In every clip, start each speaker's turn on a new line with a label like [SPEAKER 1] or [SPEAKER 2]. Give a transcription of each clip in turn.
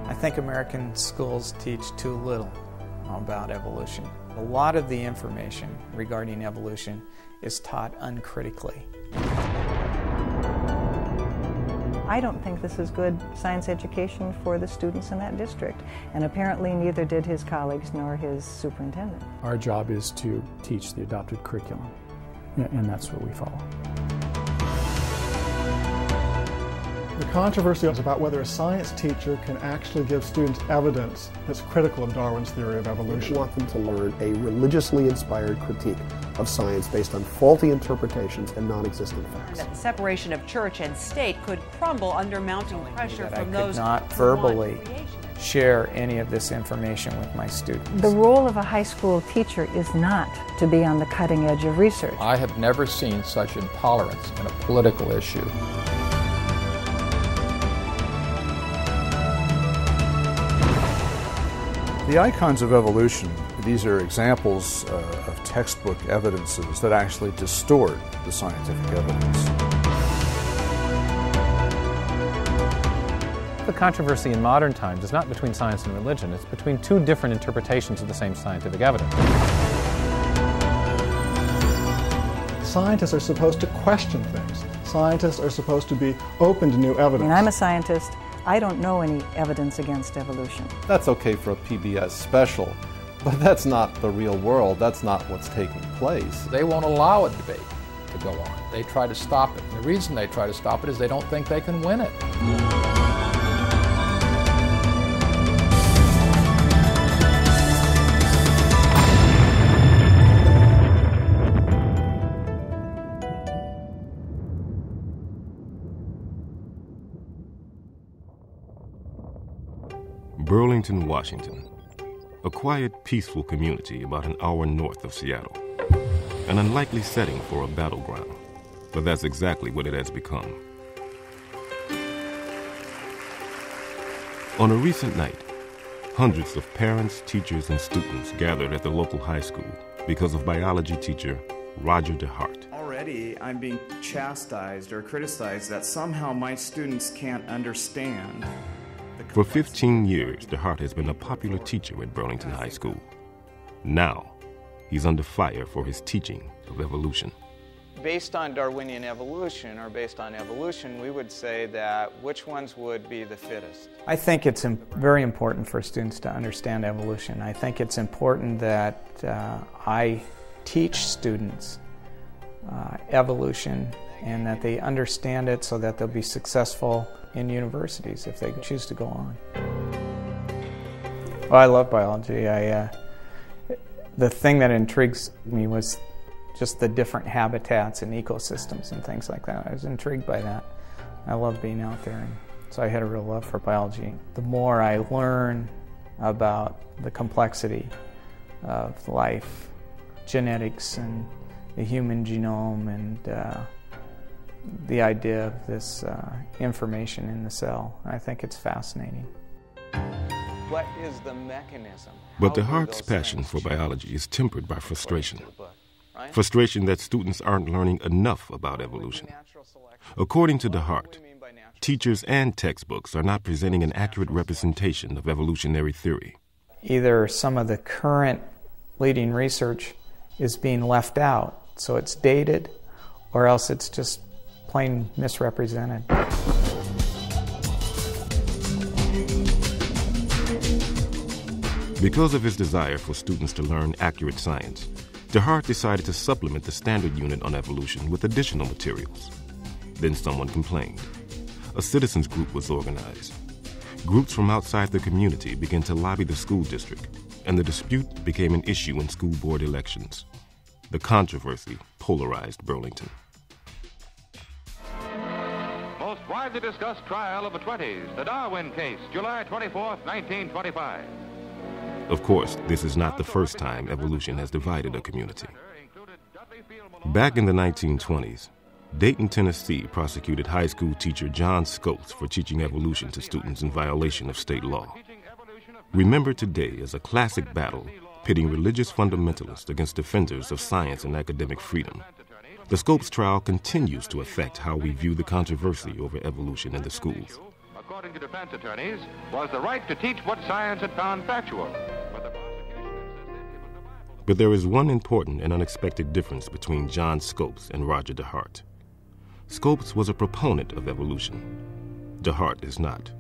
[SPEAKER 1] I think American schools teach too little about evolution. A lot of the information regarding evolution is taught uncritically.
[SPEAKER 2] I don't think this is good science education for the students in that district, and apparently neither did his colleagues nor his superintendent.
[SPEAKER 3] Our job is to teach the adopted curriculum, and that's what we follow.
[SPEAKER 4] The controversy is about whether a science teacher can actually give students evidence that's critical of Darwin's theory of evolution.
[SPEAKER 5] We want them to learn a religiously inspired critique of science based on faulty interpretations and non-existent facts.
[SPEAKER 6] That the separation of church and state could crumble under mounting pressure from those
[SPEAKER 1] I could not verbally share any of this information with my students.
[SPEAKER 2] The role of a high school teacher is not to be on the cutting edge of research.
[SPEAKER 7] I have never seen such intolerance in a political issue.
[SPEAKER 8] The icons of evolution, these are examples of textbook evidences that actually distort the scientific evidence.
[SPEAKER 9] The controversy in modern times is not between science and religion, it's between two different interpretations of the same scientific evidence.
[SPEAKER 4] Scientists are supposed to question things. Scientists are supposed to be open to new evidence.
[SPEAKER 2] I'm a scientist. I don't know any evidence against evolution.
[SPEAKER 10] That's okay for a PBS special, but that's not the real world. That's not what's taking place.
[SPEAKER 7] They won't allow a debate to go on. They try to stop it. And the reason they try to stop it is they don't think they can win it.
[SPEAKER 11] Burlington, Washington, a quiet, peaceful community about an hour north of Seattle. An unlikely setting for a battleground, but that's exactly what it has become. On a recent night, hundreds of parents, teachers, and students gathered at the local high school because of biology teacher Roger DeHart.
[SPEAKER 12] Already, I'm being chastised or criticized that somehow my students can't understand.
[SPEAKER 11] For 15 years, DeHart has been a popular teacher at Burlington High School. Now, he's under fire for his teaching of evolution.
[SPEAKER 1] Based on Darwinian evolution, or based on evolution, we would say that which ones would be the fittest? I think it's very important for students to understand evolution. I think it's important that I teach students evolution and that they understand it so that they'll be successful in universities if they choose to go on. Well, I love biology. The thing that intrigues me was just the different habitats and ecosystems and things like that. I was intrigued by that. I love being out there, and so I had a real love for biology. The more I learn about the complexity of life, genetics and the human genome, and the idea of this information in the cell, I think it's fascinating. What is the mechanism?
[SPEAKER 11] But DeHart's passion for biology is tempered by frustration. Frustration that students aren't learning enough about evolution. According to DeHart, teachers and textbooks are not presenting an accurate representation of evolutionary theory.
[SPEAKER 1] Either some of the current leading research is being left out, so it's dated, or else it's just plain misrepresented.
[SPEAKER 11] Because of his desire for students to learn accurate science, DeHart decided to supplement the standard unit on evolution with additional materials. Then someone complained. A citizens group was organized. Groups from outside the community began to lobby the school district, and the dispute became an issue in school board elections. The controversy polarized Burlington.
[SPEAKER 13] Most widely discussed trial of the 20s, the Darwin case, July 24th, 1925.
[SPEAKER 11] Of course, this is not the first time evolution has divided a community. Back in the 1920s, Dayton, Tennessee prosecuted high school teacher John Scotes for teaching evolution to students in violation of state law. Remembered today as a classic battle pitting religious fundamentalists against defenders of science and academic freedom. The Scopes trial continues to affect how we view the controversy over evolution in the schools.
[SPEAKER 13] According to defense attorneys, was the right to teach what science had found factual.
[SPEAKER 11] But there is one important and unexpected difference between John Scopes and Roger DeHart. Scopes was a proponent of evolution. DeHart is not.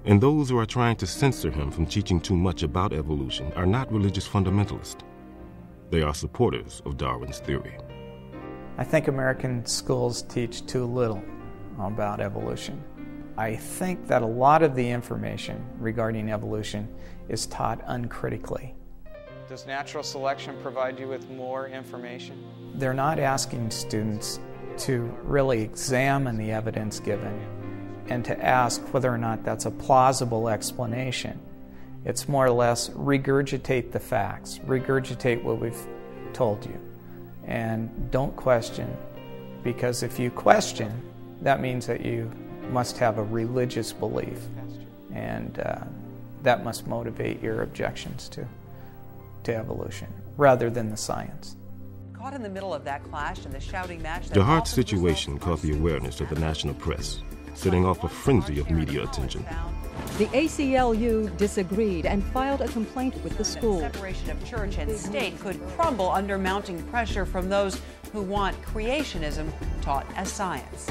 [SPEAKER 11] And those who are trying to censor him from teaching too much about evolution are not religious fundamentalists. They are supporters of Darwin's theory.
[SPEAKER 1] I think American schools teach too little about evolution. I think that a lot of the information regarding evolution is taught uncritically. Does natural selection provide you with more information? They're not asking students to really examine the evidence given and to ask whether or not that's a plausible explanation. It's more or less regurgitate the facts, regurgitate what we've told you, and don't question, because if you question, that means that you must have a religious belief, and that must motivate your objections to evolution rather than the science.
[SPEAKER 6] Caught in the middle of that clash and the shouting match.
[SPEAKER 11] DeHart's situation caught the awareness of the national press, setting off a frenzy of media attention.
[SPEAKER 14] The ACLU disagreed and filed a complaint with the school.
[SPEAKER 6] Separation of church and state could crumble under mounting pressure from those who want creationism taught as science.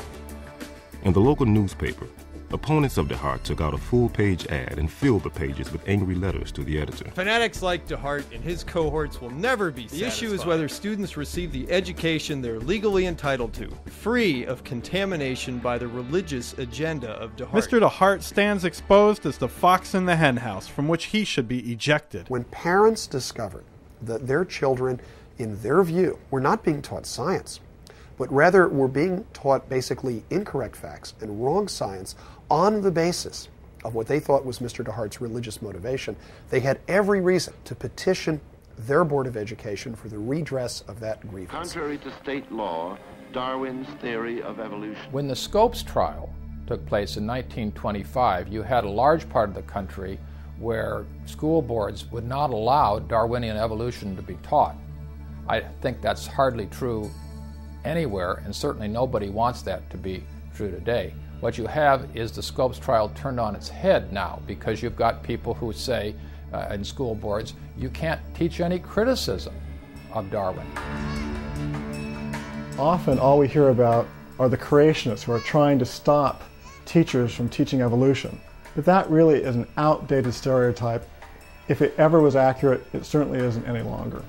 [SPEAKER 11] In the local newspaper, opponents of DeHart took out a full-page ad and filled the pages with angry letters to the editor.
[SPEAKER 15] Fanatics like DeHart and his cohorts will never be satisfied. The issue is whether students receive the education they're legally entitled to, free of contamination by the religious agenda of DeHart.
[SPEAKER 16] Mr. DeHart stands exposed as the fox in the henhouse, from which he should be ejected.
[SPEAKER 5] When parents discovered that their children, in their view, were not being taught science, but rather were being taught basically incorrect facts and wrong science on the basis of what they thought was Mr. DeHart's religious motivation, they had every reason to petition their Board of Education for the redress of that grievance.
[SPEAKER 17] Contrary to state law, Darwin's theory of evolution.
[SPEAKER 7] When the Scopes trial took place in 1925, you had a large part of the country where school boards would not allow Darwinian evolution to be taught. I think that's hardly true anywhere, and certainly nobody wants that to be true today. What you have is the Scopes trial turned on its head now, because you've got people who say in school boards, you can't teach any criticism of Darwin.
[SPEAKER 4] Often all we hear about are the creationists who are trying to stop teachers from teaching evolution. But that really is an outdated stereotype. If it ever was accurate, it certainly isn't any longer.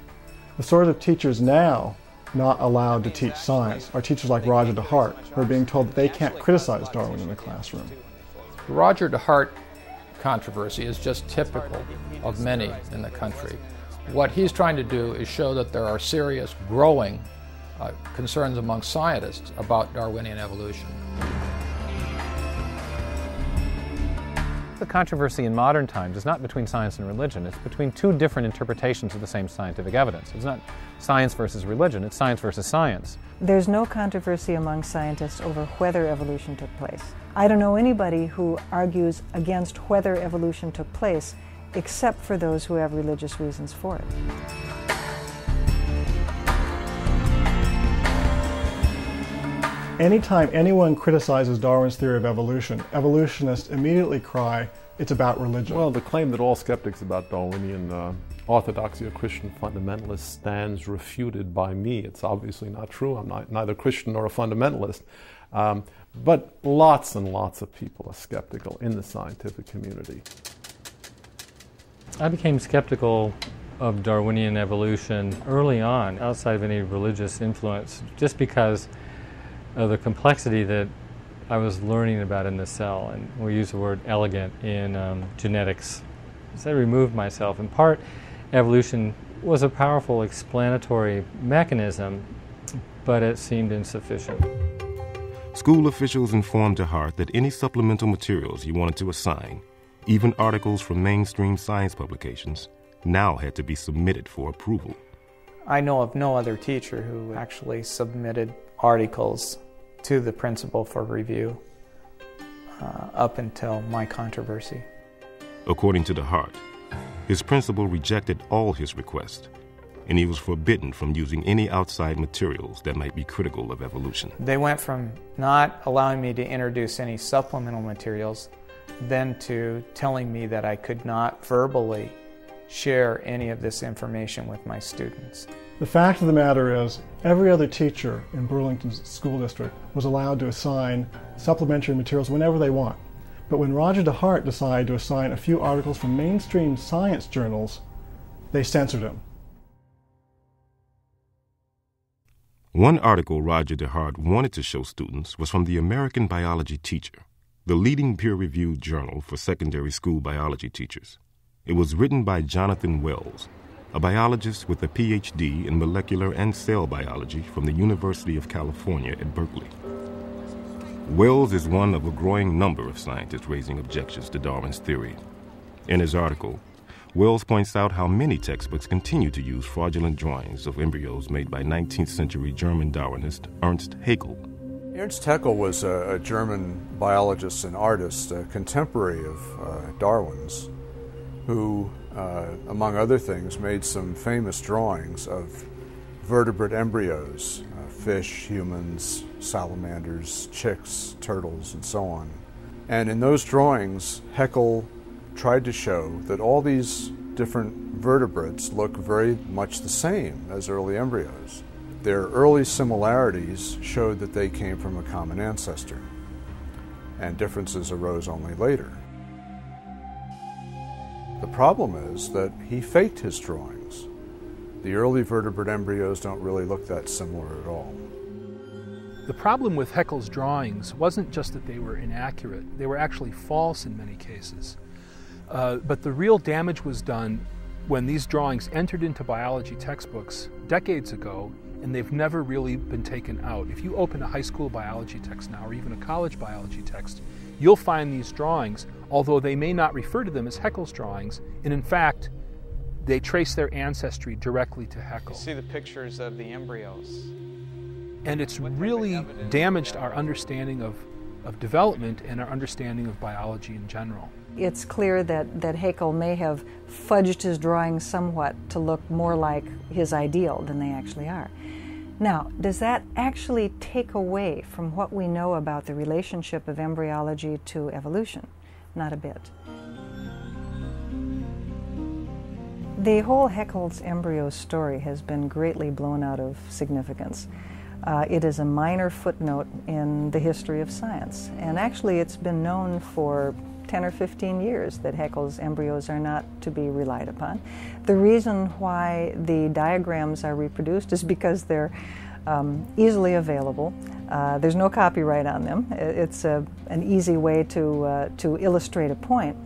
[SPEAKER 4] The sort of teachers now not allowed to teach science are teachers like Roger DeHart, who are being told that they can't criticize Darwin in the classroom.
[SPEAKER 7] The Roger DeHart controversy is just typical of many in the country. What he's trying to do is show that there are serious, growing concerns among scientists about Darwinian evolution.
[SPEAKER 9] The controversy in modern times is not between science and religion, it's between two different interpretations of the same scientific evidence. It's not science versus religion, it's science versus science.
[SPEAKER 2] There's no controversy among scientists over whether evolution took place. I don't know anybody who argues against whether evolution took place, except for those who have religious reasons for it.
[SPEAKER 4] Anytime anyone criticizes Darwin's theory of evolution, evolutionists immediately cry, it's about religion.
[SPEAKER 10] Well, the claim that all skeptics about Darwinian orthodoxy or Christian fundamentalists stands refuted by me. It's obviously not true. I'm neither Christian nor a fundamentalist. But lots and lots of people are skeptical in the scientific community.
[SPEAKER 18] I became skeptical of Darwinian evolution early on, outside of any religious influence, just because of the complexity that I was learning about in the cell. And we use the word elegant in genetics. So I removed myself. In part, evolution was a powerful explanatory mechanism, but it seemed insufficient.
[SPEAKER 11] School officials informed DeHart that any supplemental materials he wanted to assign, even articles from mainstream science publications, now had to be submitted for approval.
[SPEAKER 1] I know of no other teacher who actually submitted articles to the principal for review up until my controversy.
[SPEAKER 11] According to DeHart, His principal rejected all his requests, and he was forbidden from using any outside materials that might be critical of evolution.
[SPEAKER 1] They went from not allowing me to introduce any supplemental materials, then to telling me that I could not verbally share any of this information with my students.
[SPEAKER 4] The fact of the matter is, every other teacher in Burlington's school district was allowed to assign supplementary materials whenever they want. But when Roger DeHart decided to assign a few articles from mainstream science journals, they censored him.
[SPEAKER 11] One article Roger DeHart wanted to show students was from the American Biology Teacher, the leading peer-reviewed journal for secondary school biology teachers. It was written by Jonathan Wells, a biologist with a PhD in molecular and cell biology from the University of California at Berkeley. Wells is one of a growing number of scientists raising objections to Darwin's theory. In his article, Wells points out how many textbooks continue to use fraudulent drawings of embryos made by 19th century German Darwinist Ernst Haeckel.
[SPEAKER 8] Ernst Haeckel was a German biologist and artist, a contemporary of Darwin's, who, among other things, made some famous drawings of vertebrate embryos, fish, humans, salamanders, chicks, turtles, and so on. And in those drawings, Haeckel tried to show that all these different vertebrates look very much the same as early embryos. Their early similarities showed that they came from a common ancestor, and differences arose only later. The problem is that he faked his drawings. The early vertebrate embryos don't really look that similar at all.
[SPEAKER 19] The problem with Haeckel's drawings wasn't just that they were inaccurate, they were actually false in many cases. But the real damage was done when these drawings entered into biology textbooks decades ago, and they've never really been taken out. If you open a high school biology text now, or even a college biology text, you'll find these drawings, although they may not refer to them as Haeckel's drawings, and in fact, they trace their ancestry directly to Haeckel.
[SPEAKER 1] You see the pictures of the embryos.
[SPEAKER 19] And it's really damaged our understanding of development and our understanding of biology in general.
[SPEAKER 2] It's clear that Haeckel may have fudged his drawings somewhat to look more like his ideal than they actually are. Now, does that actually take away from what we know about the relationship of embryology to evolution? Not a bit. The whole Haeckel's embryo story has been greatly blown out of significance. It is a minor footnote in the history of science, and actually it's been known for 10 or 15 years that Haeckel's embryos are not to be relied upon. The reason why the diagrams are reproduced is because they're easily available. There's no copyright on them. It's an easy way to illustrate a point.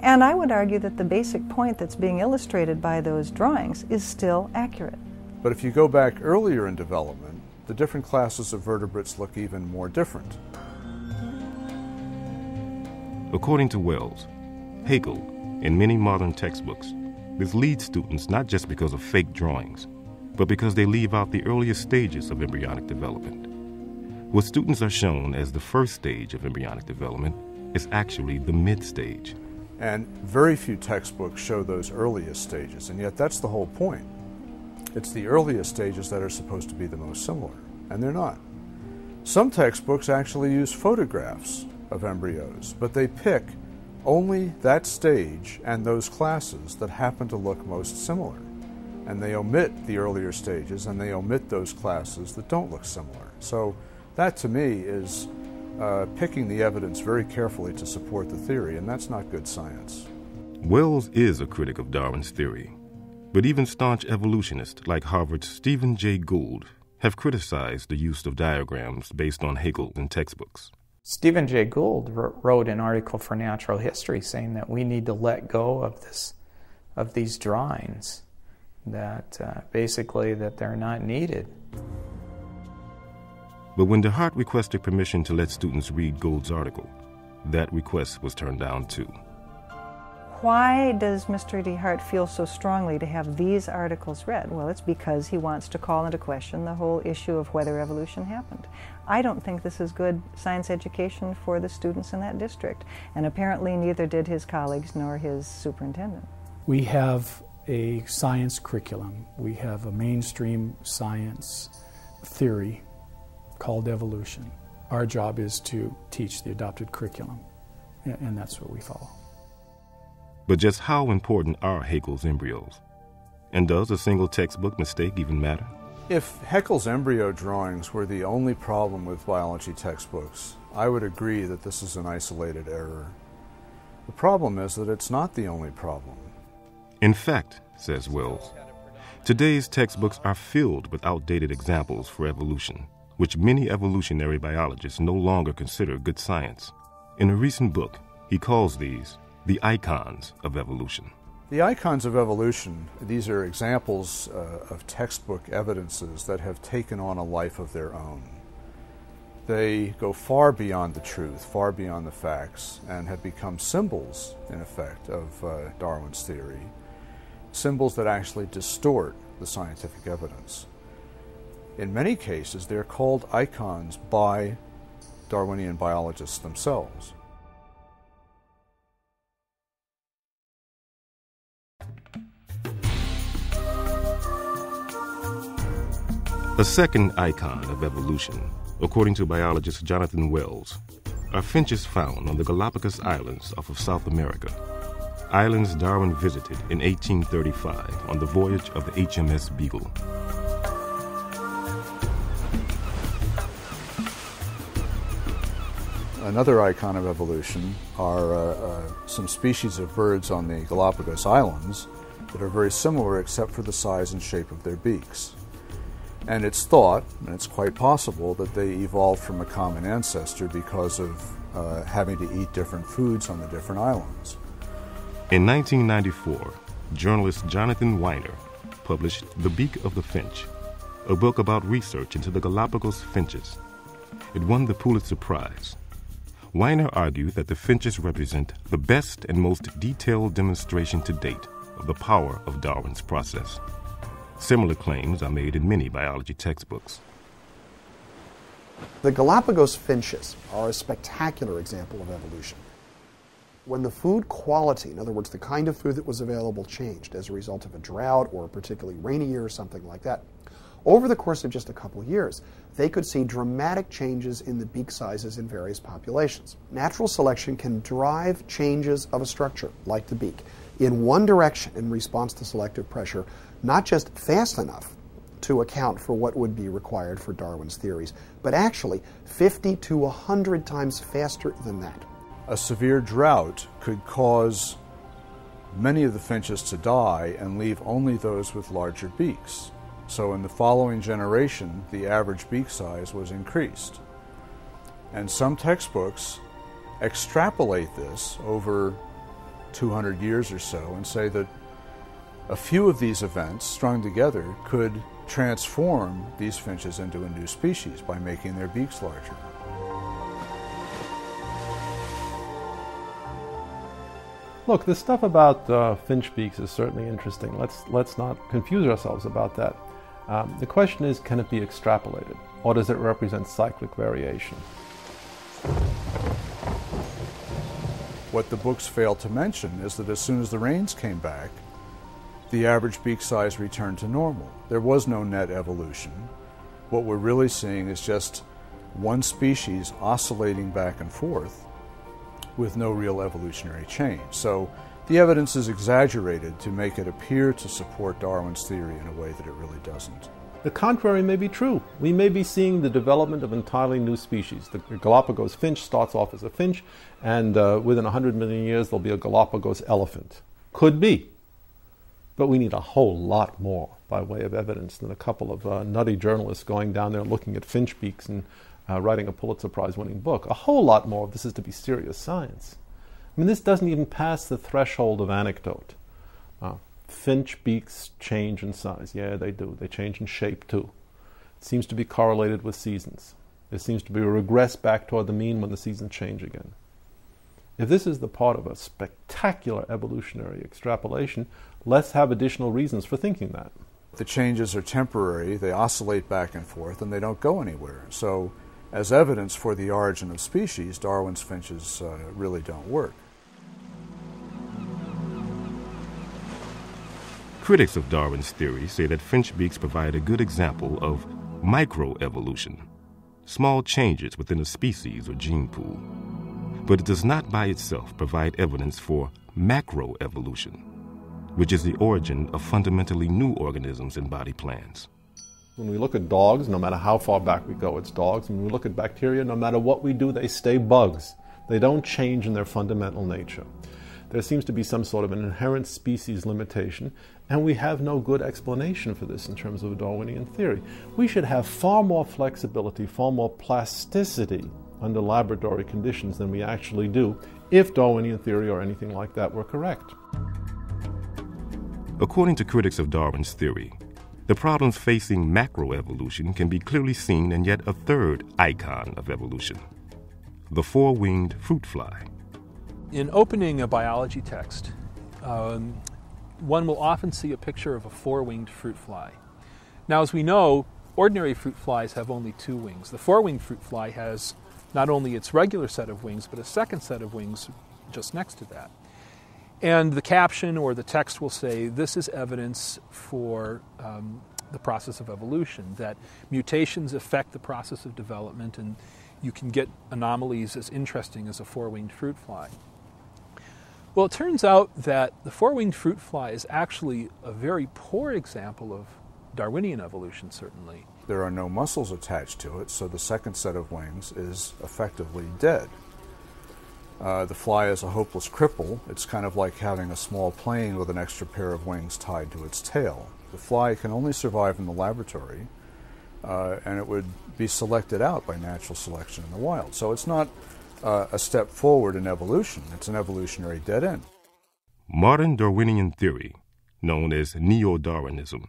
[SPEAKER 2] And I would argue that the basic point that's being illustrated by those drawings is still accurate.
[SPEAKER 8] But if you go back earlier in development, the different classes of vertebrates look even more different.
[SPEAKER 11] According to Wells, Haeckel, in many modern textbooks, misleads students not just because of fake drawings, but because they leave out the earliest stages of embryonic development. What students are shown as the first stage of embryonic development is actually the mid-stage.
[SPEAKER 8] And very few textbooks show those earliest stages, and yet that's the whole point. It's the earliest stages that are supposed to be the most similar, and they're not. Some textbooks actually use photographs of embryos, but they pick only that stage and those classes that happen to look most similar. And they omit the earlier stages, and they omit those classes that don't look similar. So that, to me, is picking the evidence very carefully to support the theory, and that's not good science.
[SPEAKER 11] Wells is a critic of Darwin's theory, but even staunch evolutionists like Harvard's Stephen Jay Gould have criticized the use of diagrams based on Haeckel in textbooks.
[SPEAKER 1] Stephen Jay Gould wrote an article for Natural History saying that we need to let go of these drawings, that basically that they're not needed.
[SPEAKER 11] But when DeHart requested permission to let students read Gould's article, that request was turned down too.
[SPEAKER 2] Why does Mr. DeHart feel so strongly to have these articles read? Well, it's because he wants to call into question the whole issue of whether evolution happened. I don't think this is good science education for the students in that district, and apparently neither did his colleagues nor his superintendent.
[SPEAKER 3] We have a science curriculum. We have a mainstream science theory called evolution. Our job is to teach the adopted curriculum, and that's what we follow.
[SPEAKER 11] But just how important are Haeckel's embryos? And does a single textbook mistake even matter?
[SPEAKER 8] If Haeckel's embryo drawings were the only problem with biology textbooks, I would agree that this is an isolated error. The problem is that it's not the only problem.
[SPEAKER 11] In fact, says Wells, today's textbooks are filled with outdated examples for evolution, which many evolutionary biologists no longer consider good science. In a recent book, he calls these the icons of evolution.
[SPEAKER 8] The icons of evolution, these are examples of textbook evidences that have taken on a life of their own. They go far beyond the truth, far beyond the facts, and have become symbols, in effect, of Darwin's theory, symbols that actually distort the scientific evidence. In many cases, they're called icons by Darwinian biologists themselves.
[SPEAKER 11] A second icon of evolution, according to biologist Jonathan Wells, are finches found on the Galapagos Islands off of South America, islands Darwin visited in 1835 on the voyage of the HMS Beagle.
[SPEAKER 8] Another icon of evolution are some species of birds on the Galapagos Islands that are very similar except for the size and shape of their beaks. And it's thought, and it's quite possible, that they evolved from a common ancestor because of having to eat different foods on the different islands.
[SPEAKER 11] In 1994, journalist Jonathan Weiner published The Beak of the Finch, a book about research into the Galapagos finches. It won the Pulitzer Prize. Weiner argued that the finches represent the best and most detailed demonstration to date of the power of Darwin's process. Similar claims are made in many biology textbooks.
[SPEAKER 5] The Galapagos finches are a spectacular example of evolution. When the food quality, in other words, the kind of food that was available, changed as a result of a drought or a particularly rainy year or something like that, over the course of just a couple of years, they could see dramatic changes in the beak sizes in various populations. Natural selection can drive changes of a structure, like the beak, in one direction in response to selective pressure, not just fast enough to account for what would be required for Darwin's theories, but actually 50 to 100 times faster than that.
[SPEAKER 8] A severe drought could cause many of the finches to die and leave only those with larger beaks. So in the following generation, the average beak size was increased. And some textbooks extrapolate this over 200 years or so and say that a few of these events strung together could transform these finches into a new species by making their beaks larger.
[SPEAKER 10] Look, the stuff about finch beaks is certainly interesting. Let's not confuse ourselves about that. The question is, can it be extrapolated, or does it represent cyclic variation?
[SPEAKER 8] What the books fail to mention is that as soon as the rains came back, the average beak size returned to normal. There was no net evolution. What we're really seeing is just one species oscillating back and forth with no real evolutionary change. So the evidence is exaggerated to make it appear to support Darwin's theory in a way that it really doesn't.
[SPEAKER 10] The contrary may be true. We may be seeing the development of entirely new species. The Galapagos finch starts off as a finch, and within 100 million years there'll be a Galapagos elephant. Could be. But we need a whole lot more by way of evidence than a couple of nutty journalists going down there looking at finch beaks and writing a Pulitzer Prize-winning book. A whole lot more if this is to be serious science. I mean, this doesn't even pass the threshold of anecdote. Finch beaks change in size. Yeah, they do. They change in shape, too. It seems to be correlated with seasons. There seems to be a regress back toward the mean when the seasons change again. If this is the part of a spectacular evolutionary extrapolation, let's have additional reasons for thinking that.
[SPEAKER 8] The changes are temporary, they oscillate back and forth, and they don't go anywhere. So, as evidence for the origin of species, Darwin's finches really don't work.
[SPEAKER 11] Critics of Darwin's theory say that finch beaks provide a good example of microevolution, small changes within a species or gene pool. But it does not by itself provide evidence for macroevolution, which is the origin of fundamentally new organisms and body plans.
[SPEAKER 10] When we look at dogs, no matter how far back we go, it's dogs. When we look at bacteria, no matter what we do, they stay bugs. They don't change in their fundamental nature. There seems to be some sort of an inherent species limitation, and we have no good explanation for this in terms of a Darwinian theory. We should have far more flexibility, far more plasticity under laboratory conditions than we actually do if Darwinian theory or anything like that were correct.
[SPEAKER 11] According to critics of Darwin's theory, the problems facing macroevolution can be clearly seen in yet a third icon of evolution, the four-winged fruit fly.
[SPEAKER 19] In opening a biology text, one will often see a picture of a four-winged fruit fly. Now, as we know, ordinary fruit flies have only two wings. The four-winged fruit fly has not only its regular set of wings, but a second set of wings just next to that. And the caption or the text will say, this is evidence for the process of evolution, that mutations affect the process of development, and you can get anomalies as interesting as a four-winged fruit fly. Well, it turns out that the four-winged fruit fly is actually a very poor example of Darwinian evolution, certainly.
[SPEAKER 8] There are no muscles attached to it, so the second set of wings is effectively dead. The fly is a hopeless cripple. It's kind of like having a small plane with an extra pair of wings tied to its tail. The fly can only survive in the laboratory, and it would be selected out by natural selection in the wild. So it's not a step forward in evolution. It's an evolutionary dead end.
[SPEAKER 11] Modern Darwinian theory, known as neo-Darwinism,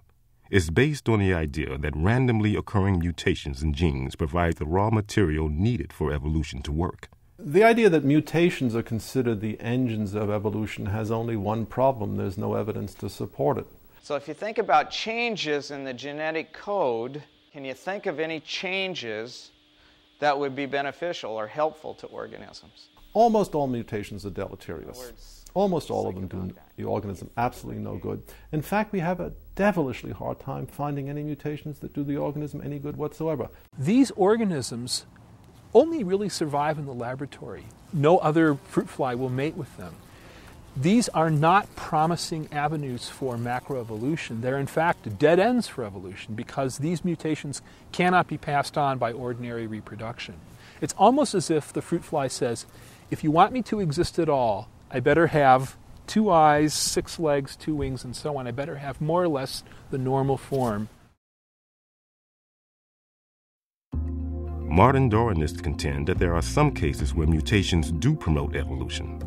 [SPEAKER 11] is based on the idea that randomly occurring mutations in genes provide the raw material needed for evolution to work.
[SPEAKER 10] The idea that mutations are considered the engines of evolution has only one problem: there's no evidence to support it.
[SPEAKER 1] So if you think about changes in the genetic code, can you think of any changes that would be beneficial or helpful to organisms?
[SPEAKER 10] Almost all mutations are deleterious. Almost all of them do the organism absolutely no good. In fact, we have a devilishly hard time finding any mutations that do the organism any good whatsoever.
[SPEAKER 19] These organisms only really survive in the laboratory. No other fruit fly will mate with them. These are not promising avenues for macroevolution. They're in fact dead ends for evolution because these mutations cannot be passed on by ordinary reproduction. It's almost as if the fruit fly says, if you want me to exist at all, I better have 2 eyes, 6 legs, 2 wings, and so on. I better have more or less the normal form.
[SPEAKER 11] Modern Darwinists contend that there are some cases where mutations do promote evolution.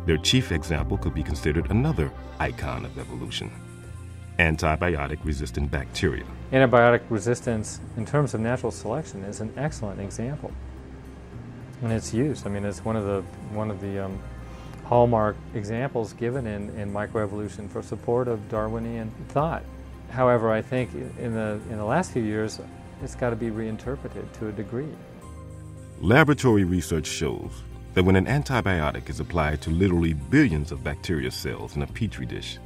[SPEAKER 11] Their chief example could be considered another icon of evolution: antibiotic-resistant bacteria.
[SPEAKER 18] Antibiotic resistance, in terms of natural selection, is an excellent example. And its use, I mean, it's one of the hallmark examples given in microevolution for support of Darwinian thought. However, I think in the last few years, it's got to be reinterpreted to a degree.
[SPEAKER 11] Laboratory research shows that when an antibiotic is applied to literally billions of bacteria cells in a petri dish,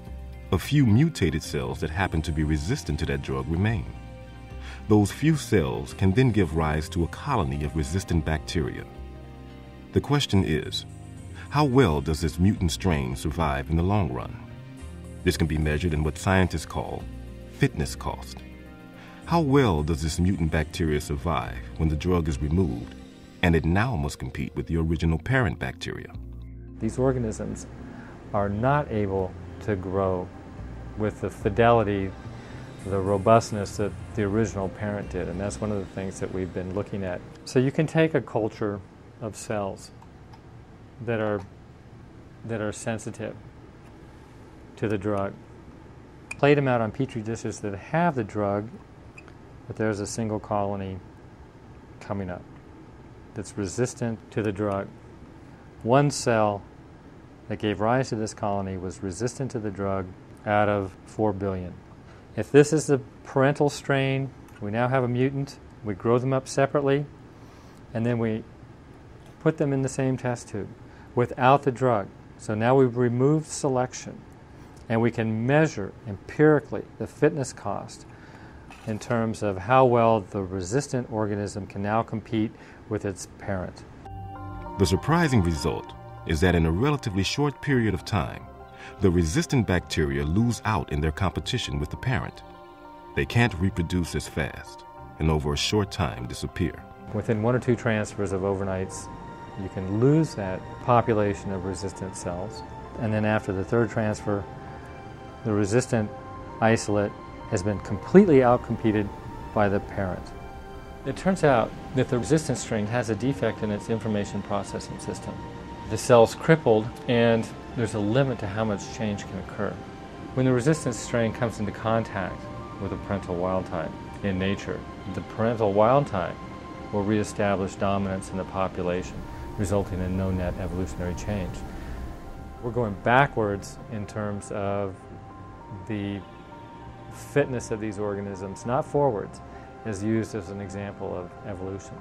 [SPEAKER 11] a few mutated cells that happen to be resistant to that drug remain. Those few cells can then give rise to a colony of resistant bacteria. The question is, how well does this mutant strain survive in the long run? This can be measured in what scientists call fitness cost. How well does this mutant bacteria survive when the drug is removed and it now must compete with the original parent bacteria?
[SPEAKER 18] These organisms are not able to grow with the fidelity, the robustness that the original parent did, and that's one of the things that we've been looking at. So you can take a culture of cells that are sensitive to the drug, plate them out on petri dishes that have the drug, but there's a single colony coming up that's resistant to the drug. One cell that gave rise to this colony was resistant to the drug out of 4 billion. If this is the parental strain, we now have a mutant, we grow them up separately, and then we put them in the same test tube without the drug. So now we've removed selection. And we can measure empirically the fitness cost in terms of how well the resistant organism can now compete with its parent.
[SPEAKER 11] The surprising result is that in a relatively short period of time, the resistant bacteria lose out in their competition with the parent. They can't reproduce as fast, and over a short time disappear.
[SPEAKER 18] Within 1 or 2 transfers of overnights, you can lose that population of resistant cells, and then after the 3rd transfer, the resistant isolate has been completely outcompeted by the parent. It turns out that the resistant strain has a defect in its information processing system. The cell's crippled, and there's a limit to how much change can occur. When the resistant strain comes into contact with a parental wild type in nature, the parental wild type will reestablish dominance in the population, resulting in no net evolutionary change. We're going backwards in terms of the fitness of these organisms, not forwards, is used as an example of evolution.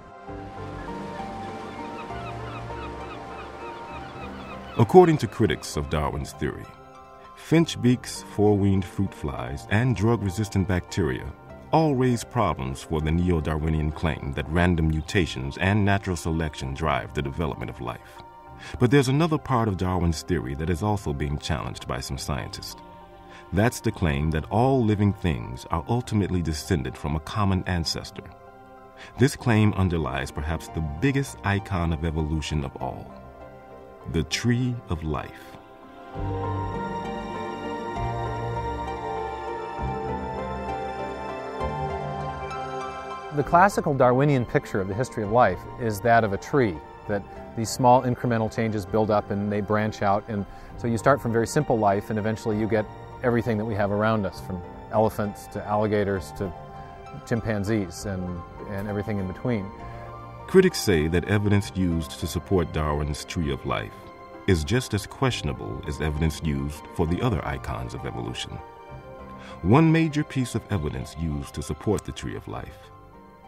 [SPEAKER 11] According to critics of Darwin's theory, finch beaks, four-winged fruit flies, and drug-resistant bacteria all raise problems for the neo-Darwinian claim that random mutations and natural selection drive the development of life. But there's another part of Darwin's theory that is also being challenged by some scientists. That's the claim that all living things are ultimately descended from a common ancestor. This claim underlies perhaps the biggest icon of evolution of all, the tree of life.
[SPEAKER 9] The classical Darwinian picture of the history of life is that of a tree, that these small incremental changes build up and they branch out, and so you start from very simple life and eventually you get everything that we have around us, from elephants to alligators to chimpanzees and everything in between.
[SPEAKER 11] Critics say that evidence used to support Darwin's tree of life is just as questionable as evidence used for the other icons of evolution. One major piece of evidence used to support the tree of life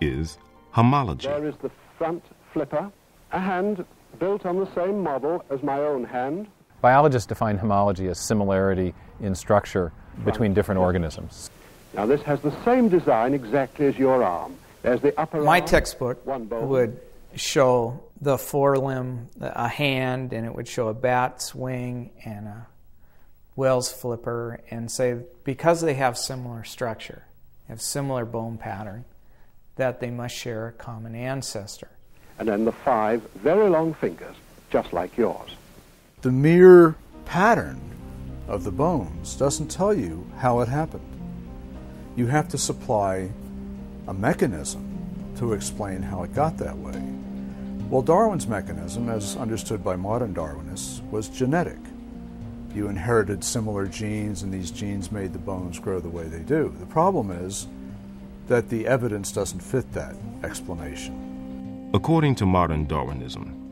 [SPEAKER 11] is homology.
[SPEAKER 20] There is the front flipper, a hand built on the same model as my own hand.
[SPEAKER 9] Biologists define homology as similarity in structure between different organisms.
[SPEAKER 20] Now this has the same design exactly as your arm. There's the upper
[SPEAKER 1] My
[SPEAKER 20] arm,
[SPEAKER 1] textbook would show the forelimb, a hand, and it would show a bat's wing and a whale's flipper, and say because they have similar structure, have similar bone pattern, that they must share a common ancestor.
[SPEAKER 20] And then the 5 very long fingers, just like yours.
[SPEAKER 8] The mere pattern of the bones doesn't tell you how it happened. You have to supply a mechanism to explain how it got that way. Well, Darwin's mechanism, as understood by modern Darwinists, was genetic. You inherited similar genes, and these genes made the bones grow the way they do. The problem is that the evidence doesn't fit that explanation.
[SPEAKER 11] According to modern Darwinism,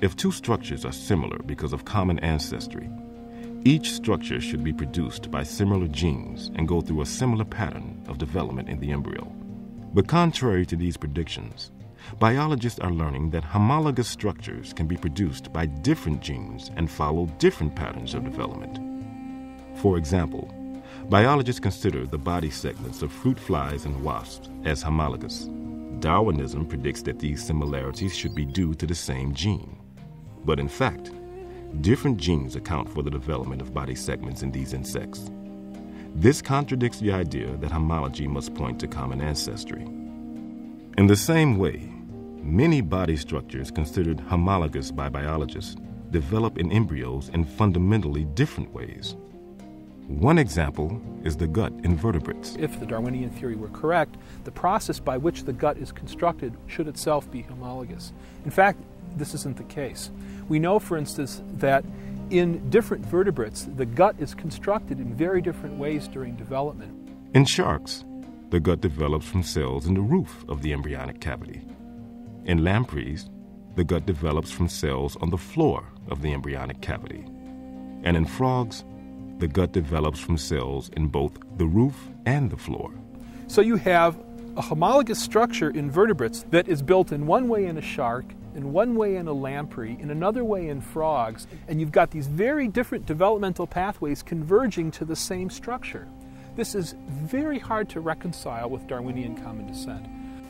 [SPEAKER 11] if 2 structures are similar because of common ancestry, each structure should be produced by similar genes and go through a similar pattern of development in the embryo. But contrary to these predictions, biologists are learning that homologous structures can be produced by different genes and follow different patterns of development. For example, biologists consider the body segments of fruit flies and wasps as homologous. Darwinism predicts that these similarities should be due to the same gene. But in fact, different genes account for the development of body segments in these insects. This contradicts the idea that homology must point to common ancestry. In the same way, many body structures considered homologous by biologists develop in embryos in fundamentally different ways. One example is the gut in vertebrates.
[SPEAKER 19] If the Darwinian theory were correct, the process by which the gut is constructed should itself be homologous. In fact, this isn't the case. We know, for instance, that in different vertebrates, the gut is constructed in very different ways during development.
[SPEAKER 11] In sharks, the gut develops from cells in the roof of the embryonic cavity. In lampreys, the gut develops from cells on the floor of the embryonic cavity. And in frogs, the gut develops from cells in both the roof and the floor.
[SPEAKER 19] So you have a homologous structure in vertebrates that is built in one way in a shark in one way in a lamprey, in another way in frogs, and you've got these very different developmental pathways converging to the same structure. This is very hard to reconcile with Darwinian common descent.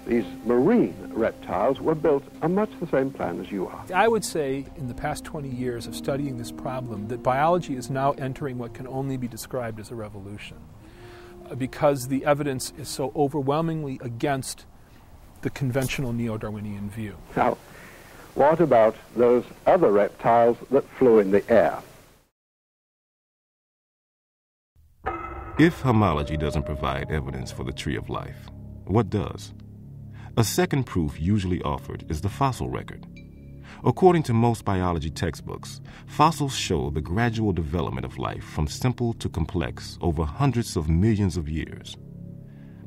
[SPEAKER 20] These marine reptiles were built on much the same plan as you are.
[SPEAKER 19] I would say in the past 20 years of studying this problem that biology is now entering what can only be described as a revolution, because the evidence is so overwhelmingly against the conventional neo-Darwinian view.
[SPEAKER 20] Now, what about those other reptiles that flew in the air?
[SPEAKER 11] If homology doesn't provide evidence for the tree of life, what does? A second proof usually offered is the fossil record. According to most biology textbooks, fossils show the gradual development of life from simple to complex over hundreds of millions of years.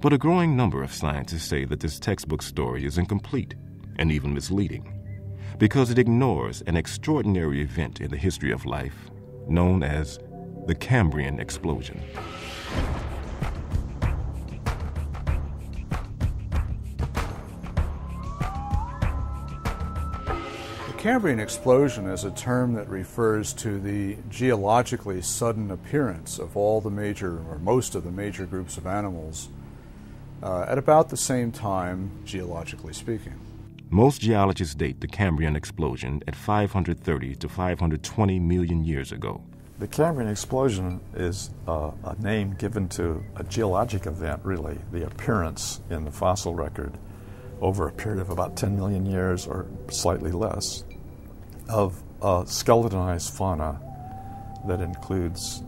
[SPEAKER 11] But a growing number of scientists say that this textbook story is incomplete and even misleading, because it ignores an extraordinary event in the history of life known as the Cambrian explosion.
[SPEAKER 8] The Cambrian explosion is a term that refers to the geologically sudden appearance of all the major, or most of the major groups of animals at about the same time, geologically speaking.
[SPEAKER 11] Most geologists date the Cambrian explosion at 530 to 520 million years ago.
[SPEAKER 21] The Cambrian explosion is a name given to a geologic event, really, the appearance in the fossil record over a period of about 10 million years or slightly less of skeletonized fauna that includes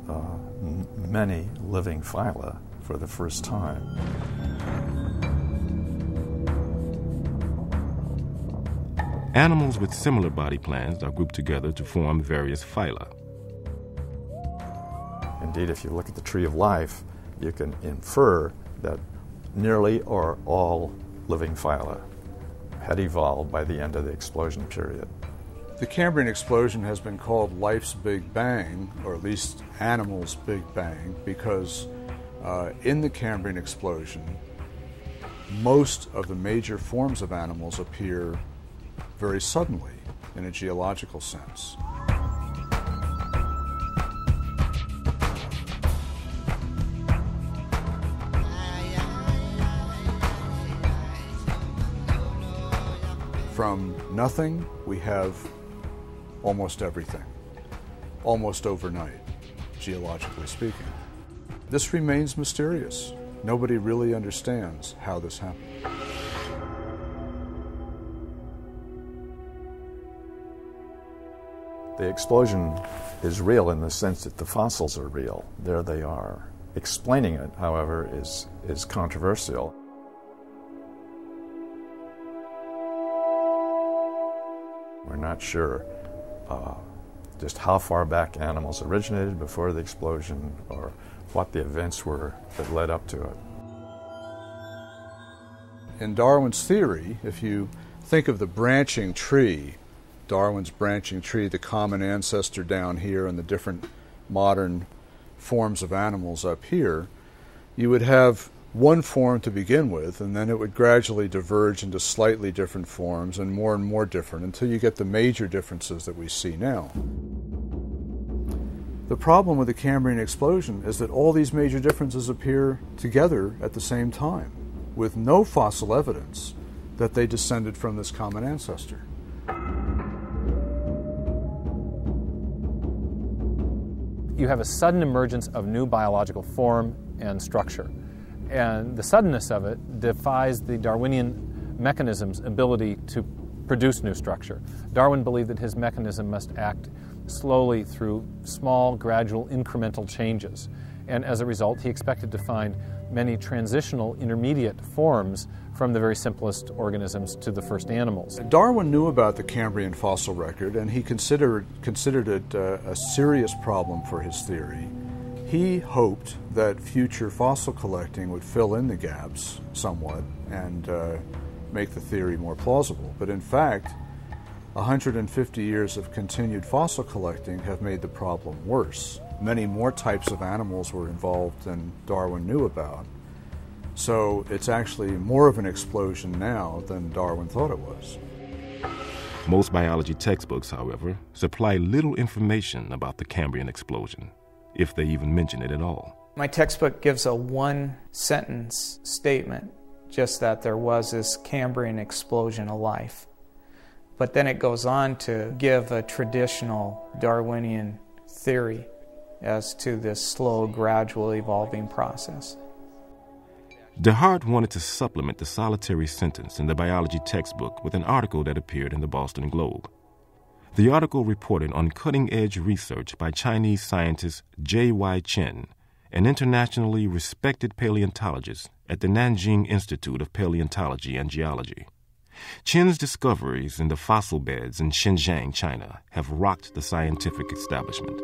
[SPEAKER 21] many living phyla for the first time.
[SPEAKER 11] Animals with similar body plans are grouped together to form various phyla.
[SPEAKER 21] Indeed, if you look at the tree of life, you can infer that nearly or all living phyla had evolved by the end of the explosion period.
[SPEAKER 8] The Cambrian explosion has been called life's Big Bang, or at least animals' Big Bang, because in the Cambrian explosion, most of the major forms of animals appear very suddenly in a geological sense. From nothing, we have almost everything, almost overnight, geologically speaking. This remains mysterious. Nobody really understands how this happened.
[SPEAKER 21] The explosion is real in the sense that the fossils are real. There they are. Explaining it, however, is controversial. We're not sure just how far back animals originated before the explosion or what the events were that led up to it.
[SPEAKER 8] In Darwin's theory, if you think of the branching tree, Darwin's branching tree, the common ancestor down here and the different modern forms of animals up here, you would have one form to begin with, and then it would gradually diverge into slightly different forms and more different until you get the major differences that we see now. The problem with the Cambrian explosion is that all these major differences appear together at the same time, with no fossil evidence that they descended from this common ancestor.
[SPEAKER 9] You have a sudden emergence of new biological form and structure. And the suddenness of it defies the Darwinian mechanism's ability to produce new structure. Darwin believed that his mechanism must act slowly through small, gradual, incremental changes. And as a result, he expected to find many transitional intermediate forms from the very simplest organisms to the first animals.
[SPEAKER 8] Darwin knew about the Cambrian fossil record, and he considered it a serious problem for his theory. He hoped that future fossil collecting would fill in the gaps somewhat and make the theory more plausible. But in fact, 150 years of continued fossil collecting have made the problem worse. Many more types of animals were involved than Darwin knew about. So it's actually more of an explosion now than Darwin thought it was.
[SPEAKER 11] Most biology textbooks, however, supply little information about the Cambrian explosion, if they even mention it at all.
[SPEAKER 1] My textbook gives a one-sentence statement, just that there was this Cambrian explosion of life. But then it goes on to give a traditional Darwinian theory as to this slow, gradual evolving process.
[SPEAKER 11] DeHart wanted to supplement the solitary sentence in the biology textbook with an article that appeared in the Boston Globe. The article reported on cutting-edge research by Chinese scientist J.Y. Chen, an internationally respected paleontologist at the Nanjing Institute of Paleontology and Geology. Chen's discoveries in the fossil beds in Xinjiang, China, have rocked the scientific establishment.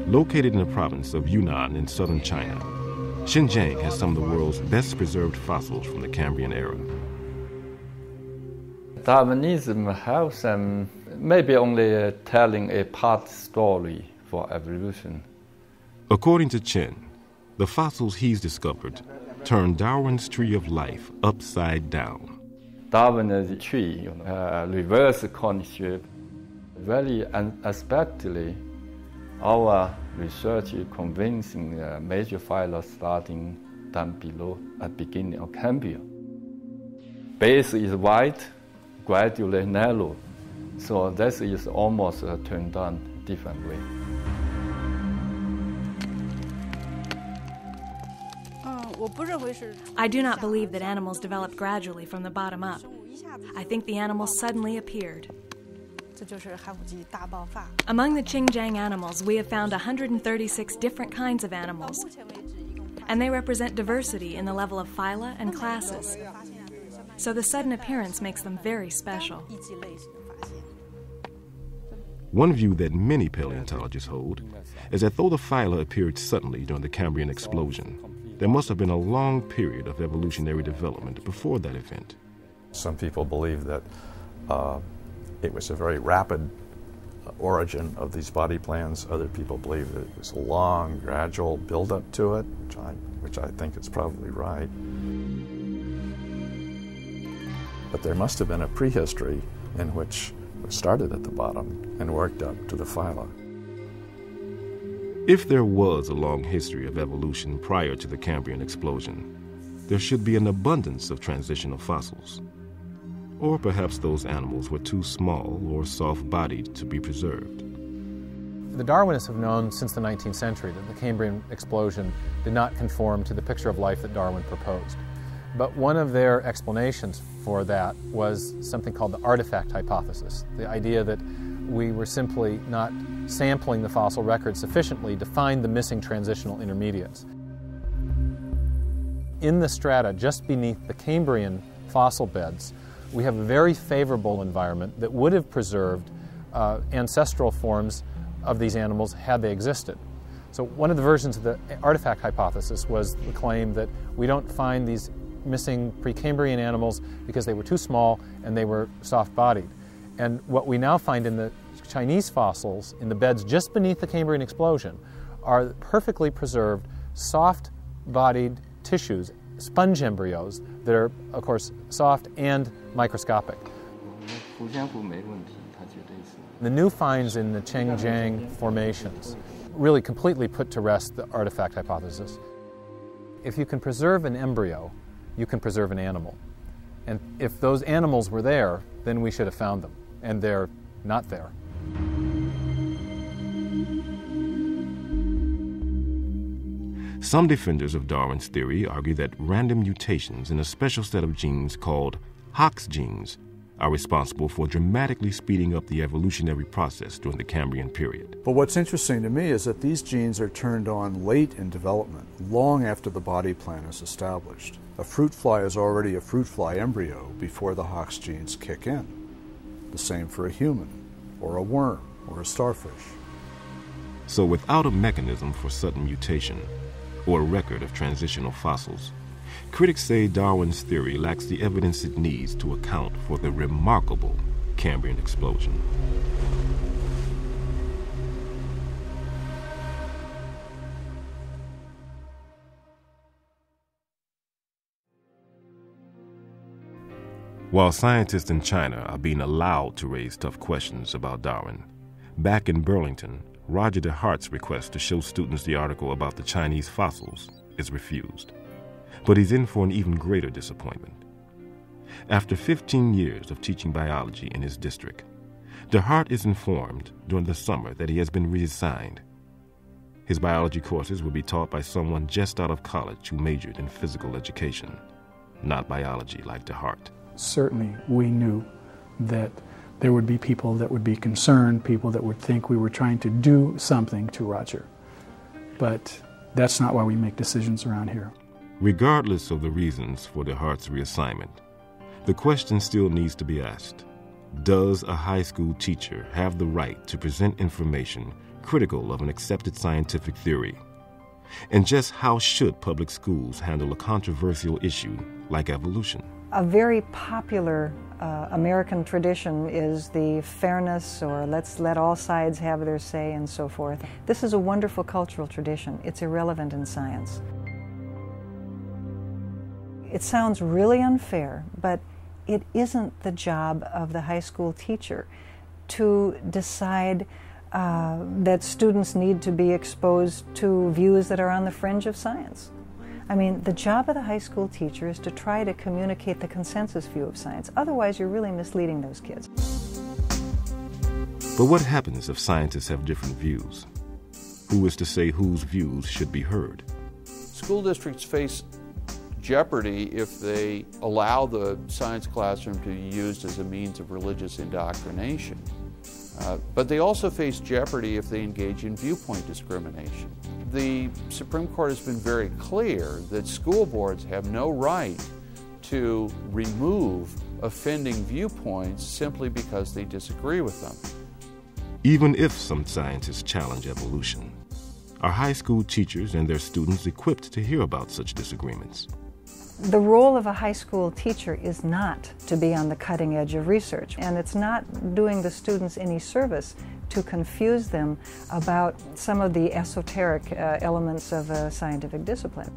[SPEAKER 11] Located in the province of Yunnan in southern China, Xinjiang has some of the world's best preserved fossils from the Cambrian era.
[SPEAKER 12] Darwinism helps them maybe only telling a part story for evolution.
[SPEAKER 11] According to Chen, the fossils he's discovered turn Darwin's tree of life upside down.
[SPEAKER 12] Darwin's tree, reverse courtship, very unexpectedly, our research is convincing major phyla starting down below at beginning of Cambrian. Base is wide, gradually narrow, so this is almost turned on different way.
[SPEAKER 22] I do not believe that animals developed gradually from the bottom up. I think the animals suddenly appeared. Among the Xinjiang animals, we have found 136 different kinds of animals, and they represent diversity in the level of phyla and classes. So the sudden appearance makes them very special.
[SPEAKER 11] One view that many paleontologists hold is that though the phyla appeared suddenly during the Cambrian explosion, there must have been a long period of evolutionary development before that event.
[SPEAKER 21] Some people believe that it was a very rapid origin of these body plans. Other people believe that it was a long, gradual build-up to it, which I think is probably right. But there must have been a prehistory in which it started at the bottom and worked up to the phyla.
[SPEAKER 11] If there was a long history of evolution prior to the Cambrian explosion, there should be an abundance of transitional fossils. Or perhaps those animals were too small or soft-bodied to be preserved.
[SPEAKER 9] The Darwinists have known since the 19th century that the Cambrian explosion did not conform to the picture of life that Darwin proposed. But one of their explanations for that was something called the artifact hypothesis, the idea that we were simply not sampling the fossil record sufficiently to find the missing transitional intermediates. In the strata just beneath the Cambrian fossil beds, we have a very favorable environment that would have preserved ancestral forms of these animals had they existed. So one of the versions of the artifact hypothesis was the claim that we don't find these missing Precambrian animals because they were too small and they were soft-bodied. And what we now find in the Chinese fossils in the beds just beneath the Cambrian explosion are perfectly preserved, soft-bodied tissues, sponge embryos that are, of course, soft and microscopic. The new finds in the Xinjiang formations really completely put to rest the artifact hypothesis. If you can preserve an embryo, you can preserve an animal. And if those animals were there, then we should have found them. And they're not there.
[SPEAKER 11] Some defenders of Darwin's theory argue that random mutations in a special set of genes called Hox genes are responsible for dramatically speeding up the evolutionary process during the Cambrian period.
[SPEAKER 8] But what's interesting to me is that these genes are turned on late in development, long after the body plan is established. A fruit fly is already a fruit fly embryo before the Hox genes kick in. The same for a human, or a worm, or a starfish.
[SPEAKER 11] So without a mechanism for sudden mutation, or a record of transitional fossils, critics say Darwin's theory lacks the evidence it needs to account for the remarkable Cambrian explosion. While scientists in China are being allowed to raise tough questions about Darwin, back in Burlington, Roger DeHart's request to show students the article about the Chinese fossils is refused. But he's in for an even greater disappointment. After 15 years of teaching biology in his district, DeHart is informed during the summer that he has been reassigned. His biology courses will be taught by someone just out of college who majored in physical education, not biology like DeHart.
[SPEAKER 3] Certainly, we knew that there would be people that would be concerned, people that would think we were trying to do something to Roger. But that's not why we make decisions around here.
[SPEAKER 11] Regardless of the reasons for DeHart's reassignment, the question still needs to be asked. Does a high school teacher have the right to present information critical of an accepted scientific theory? And just how should public schools handle a controversial issue like evolution?
[SPEAKER 2] A very popular American tradition is the fairness, or let's let all sides have their say, and so forth. This is a wonderful cultural tradition. It's irrelevant in science. It sounds really unfair, but it isn't the job of the high school teacher to decide that students need to be exposed to views that are on the fringe of science. I mean, the job of the high school teacher is to try to communicate the consensus view of science. Otherwise, you're really misleading those kids.
[SPEAKER 11] But what happens if scientists have different views? Who is to say whose views should be heard?
[SPEAKER 13] School districts face jeopardy if they allow the science classroom to be used as a means of religious indoctrination. But they also face jeopardy if they engage in viewpoint discrimination. The Supreme Court has been very clear that school boards have no right to remove offending viewpoints simply because they disagree with them.
[SPEAKER 11] Even if some scientists challenge evolution, are high school teachers and their students equipped to hear about such disagreements?
[SPEAKER 2] The role of a high school teacher is not to be on the cutting edge of research, and it's not doing the students any service to confuse them about some of the esoteric elements of a scientific discipline.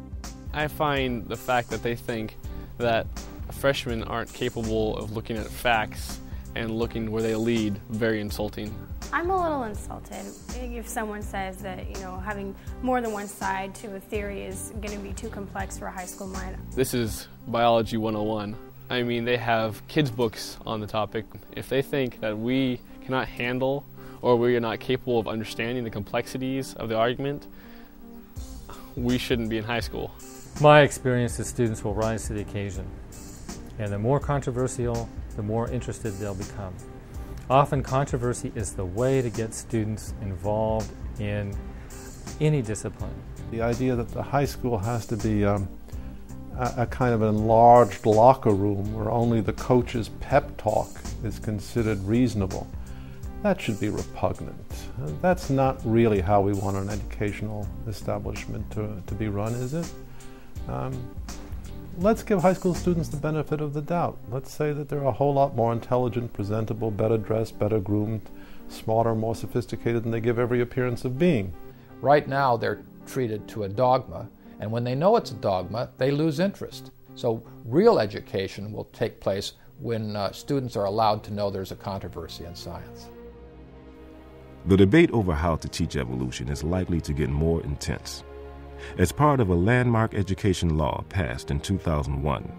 [SPEAKER 14] I find the fact that they think that freshmen aren't capable of looking at facts and looking where they lead very insulting.
[SPEAKER 23] I'm a little insulted if someone says that, having more than one side to a theory is going to be too complex for a high school mind.
[SPEAKER 14] This is biology 101. I mean, they have kids' books on the topic. If they think that we cannot handle or we are not capable of understanding the complexities of the argument, we shouldn't be in high school.
[SPEAKER 18] My experience is students will rise to the occasion, and the more controversial, the more interested they'll become. Often controversy is the way to get students involved in any discipline.
[SPEAKER 10] The idea that the high school has to be a kind of enlarged locker room where only the coach's pep talk is considered reasonable, that should be repugnant. That's not really how we want an educational establishment to be run, is it? Let's give high school students the benefit of the doubt. Let's say that they're a whole lot more intelligent, presentable, better dressed, better groomed, smarter, more sophisticated than they give every appearance of being.
[SPEAKER 7] Right now they're treated to a dogma, and when they know it's a dogma, they lose interest. So real education will take place when students are allowed to know there's a controversy in science.
[SPEAKER 11] The debate over how to teach evolution is likely to get more intense. As part of a landmark education law passed in 2001,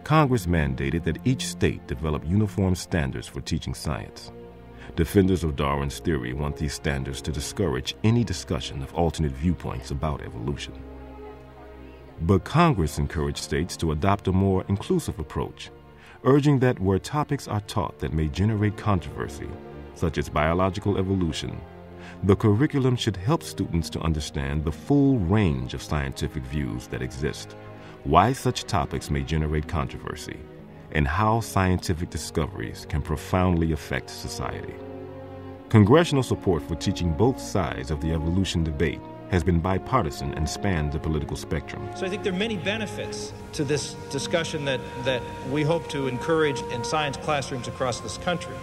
[SPEAKER 11] Congress mandated that each state develop uniform standards for teaching science. Defenders of Darwin's theory want these standards to discourage any discussion of alternate viewpoints about evolution. But Congress encouraged states to adopt a more inclusive approach, urging that where topics are taught that may generate controversy, such as biological evolution, the curriculum should help students to understand the full range of scientific views that exist, why such topics may generate controversy, and how scientific discoveries can profoundly affect society. Congressional support for teaching both sides of the evolution debate has been bipartisan and spanned the political spectrum.
[SPEAKER 24] So I think there are many benefits to this discussion that we hope to encourage in science classrooms across this country.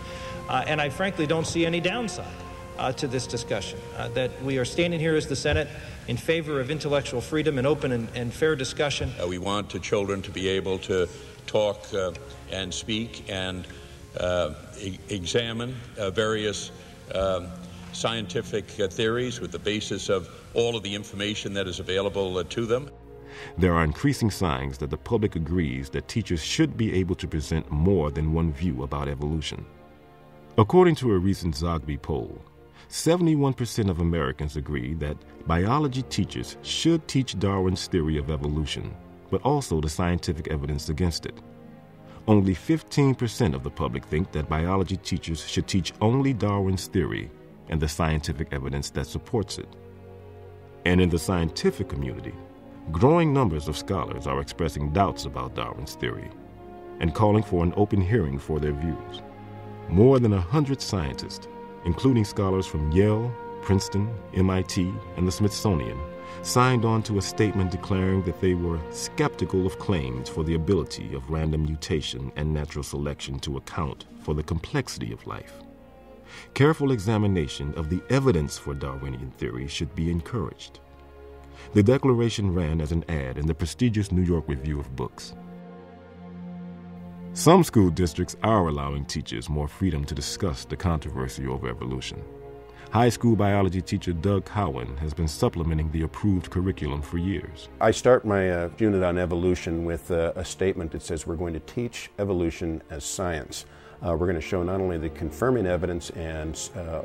[SPEAKER 24] And I frankly don't see any downside to this discussion, that we are standing here as the Senate in favor of intellectual freedom and open and fair discussion.
[SPEAKER 25] We want children to be able to
[SPEAKER 6] talk and speak and examine various scientific theories with the basis of all of the information that is available to them.
[SPEAKER 11] There are increasing signs that the public agrees that teachers should be able to present more than one view about evolution. According to a recent Zogby poll, 71% of Americans agree that biology teachers should teach Darwin's theory of evolution, but also the scientific evidence against it. Only 15% of the public think that biology teachers should teach only Darwin's theory and the scientific evidence that supports it. And in the scientific community, growing numbers of scholars are expressing doubts about Darwin's theory and calling for an open hearing for their views. More than 100 scientists, including scholars from Yale, Princeton, MIT, and the Smithsonian, signed on to a statement declaring that they were skeptical of claims for the ability of random mutation and natural selection to account for the complexity of life. Careful examination of the evidence for Darwinian theory should be encouraged. The declaration ran as an ad in the prestigious New York Review of Books. Some school districts are allowing teachers more freedom to discuss the controversy over evolution. High school biology teacher Doug Cowan has been supplementing the approved curriculum for years.
[SPEAKER 15] I start my unit on evolution with a statement that says we're going to teach evolution as science. We're going to show not only the confirming evidence and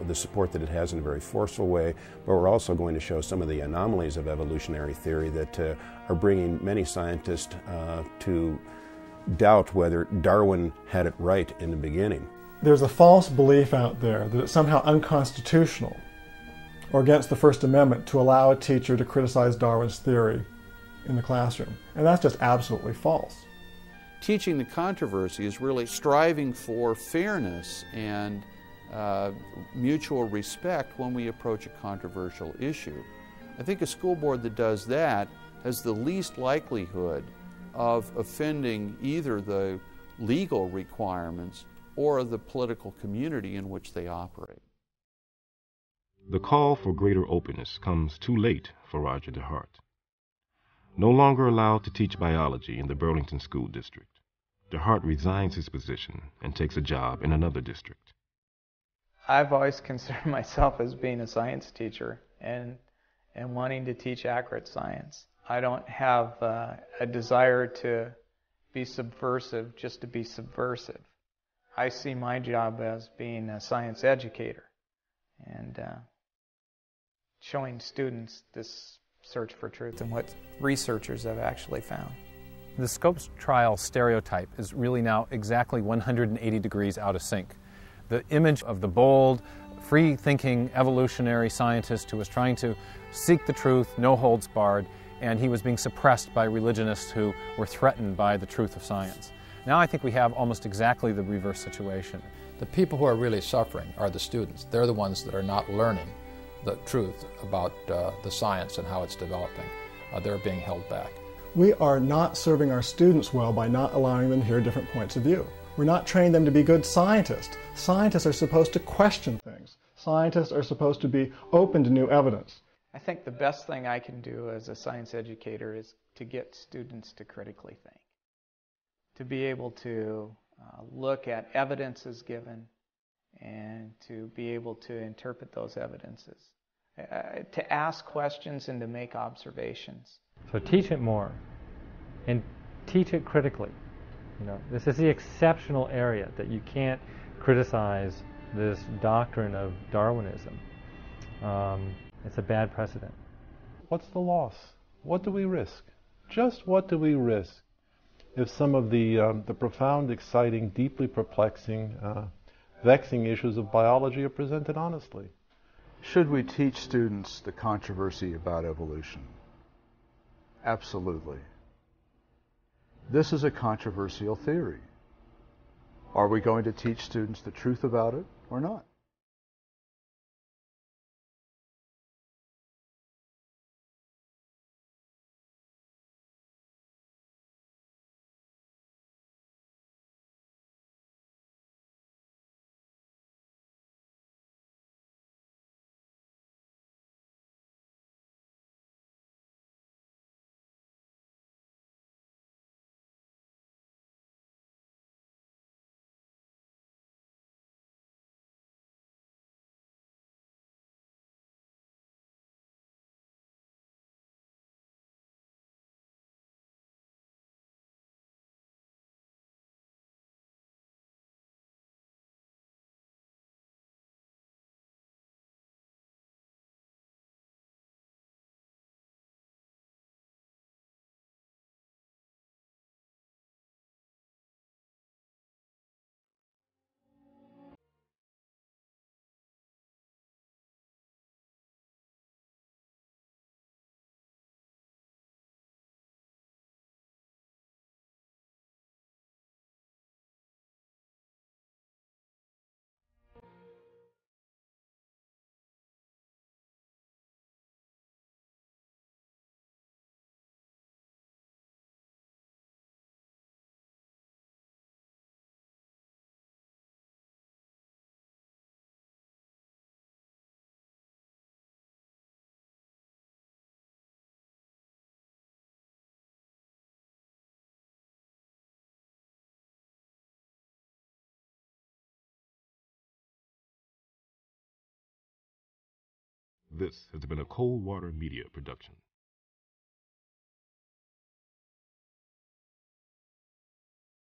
[SPEAKER 15] the support that it has in a very forceful way, but we're also going to show some of the anomalies of evolutionary theory that are bringing many scientists to doubt whether Darwin had it right in the beginning.
[SPEAKER 4] There's a false belief out there that it's somehow unconstitutional or against the First Amendment to allow a teacher to criticize Darwin's theory in the classroom. And that's just absolutely false.
[SPEAKER 13] Teaching the controversy is really striving for fairness and mutual respect when we approach a controversial issue. I think a school board that does that has the least likelihood of offending either the legal requirements or the political community in which they operate.
[SPEAKER 11] The call for greater openness comes too late for Roger DeHart. No longer allowed to teach biology in the Burlington School District, DeHart resigns his position and takes a job in another district.
[SPEAKER 1] I've always considered myself as being a science teacher and wanting to teach accurate science. I don't have a desire to be subversive just to be subversive. I see my job as being a science educator and showing students this search for truth and what researchers have actually found.
[SPEAKER 9] The Scopes trial stereotype is really now exactly 180 degrees out of sync. The image of the bold, free-thinking evolutionary scientist who was trying to seek the truth, no holds barred, and he was being suppressed by religionists who were threatened by the truth of science. Now I think we have almost exactly the reverse situation.
[SPEAKER 7] The people who are really suffering are the students. They're the ones that are not learning the truth about the science and how it's developing. They're being held back.
[SPEAKER 4] We are not serving our students well by not allowing them to hear different points of view. We're not training them to be good scientists. Scientists are supposed to question things. Scientists are supposed to be open to new evidence.
[SPEAKER 1] I think the best thing I can do as a science educator is to get students to critically think, to be able to look at evidences given and to be able to interpret those evidences, to ask questions and to make observations.
[SPEAKER 18] So teach it more and teach it critically. You know, this is the exceptional area that you can't criticize this doctrine of Darwinism. It's a bad precedent.
[SPEAKER 10] What's the loss? What do we risk? Just what do we risk if some of the profound, exciting, deeply perplexing, vexing issues of biology are presented honestly?
[SPEAKER 8] Should we teach students the controversy about evolution? Absolutely. This is a controversial theory. Are we going to teach students the truth about it or not?
[SPEAKER 11] This has been a Cold Water Media production.